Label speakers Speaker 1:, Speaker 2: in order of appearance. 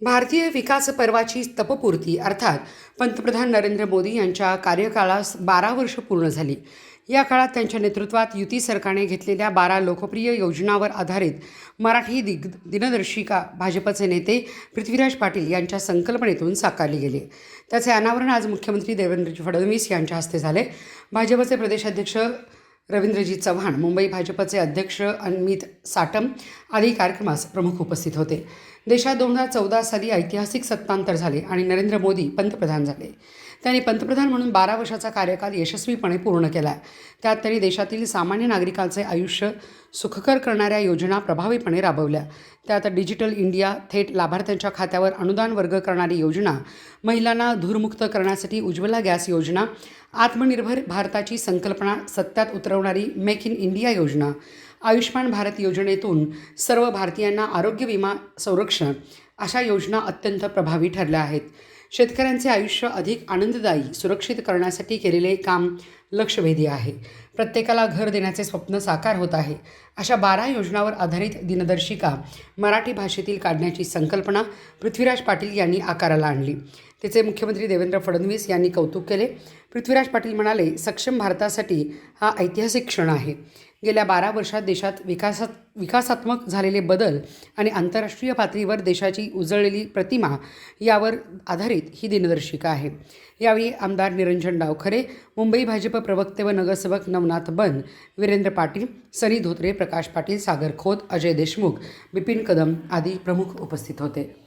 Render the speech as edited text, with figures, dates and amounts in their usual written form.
Speaker 1: भारतीय विकास पर्वाची तपपूर्ती अर्थात पंतप्रधान नरेंद्र मोदी यांच्या कार्यकाळास 12 वर्ष पूर्ण झाली. या काळात त्यांच्या नेतृत्वात युती सरकारने घेतलेल्या 12 लोकप्रिय योजनांवर आधारित मराठी दिनदर्शिका भाजपचे नेते पृथ्वीराज पाटील यांच्या संकल्पनेतून साकारली गेली. त्याचे अनावरण आज मुख्यमंत्री देवेंद्र फडणवीस यांच्या हस्ते झाले. भाजपचे प्रदेशाध्यक्ष रवींद्रजी चव्हाण, मुंबई भाजपचे अध्यक्ष अमित साटम आदी कार्यक्रमास प्रमुख उपस्थित होते. देशात 2014 साली ऐतिहासिक सत्तांतर झाले आणि नरेंद्र मोदी पंतप्रधान झाले. त्यांनी पंतप्रधान म्हणून 12 वर्षाचा कार्यकाल यशस्वीपणे पूर्ण केला. त्यात त्यांनी देशातील सामान्य नागरिकांचे आयुष्य सुखकर करणाऱ्या योजना प्रभावीपणे राबवल्या. त्यात डिजिटल इंडिया, थेट लाभार्थ्यांच्या खात्यावर अनुदान वर्ग करणारी योजना, महिलांना धूरमुक्त करण्यासाठी उज्ज्वला गॅस योजना, आत्मनिर्भर भारताची संकल्पना सत्यात उतरवणारी मेक इन इंडिया योजना, आयुष्मान भारत योजनेतून सर्व भारतीयांना आरोग्य विमा संरक्षण अशा योजना अत्यंत प्रभावी ठरल्या आहेत. शेतकऱ्यांचे आयुष्य अधिक आनंददायी, सुरक्षित करण्यासाठी केलेले काम लक्षवेधी आहे. प्रत्येकाला घर देण्याचे स्वप्न साकार होत आहे. अशा 12 योजनांवर आधारित दिनदर्शिका मराठी भाषेतील काढण्याची संकल्पना पृथ्वीराज पाटील यांनी आकाराला आणली. त्याचे मुख्यमंत्री देवेंद्र फडणवीस यांनी कौतुक केले. पृथ्वीराज पाटील म्हणाले, सक्षम भारतासाठी हा ऐतिहासिक क्षण आहे. गेल्या 12 वर्षात देशात विकासात्मक झालेले बदल आणि आंतरराष्ट्रीय पातळीवर देशाची उजळलेली प्रतिमा यावर आधारित ही दिनदर्शिका आहे. यावेळी आमदार निरंजन डावखरे, मुंबई भाजप प्रवक्ते व नगरसेवक नवनाथ बन, वीरेंद्र पाटील, सनी धोत्रे, प्रकाश पाटील, सागर खोत, अजय देशमुख, बिपिन कदम आदी प्रमुख उपस्थित होते.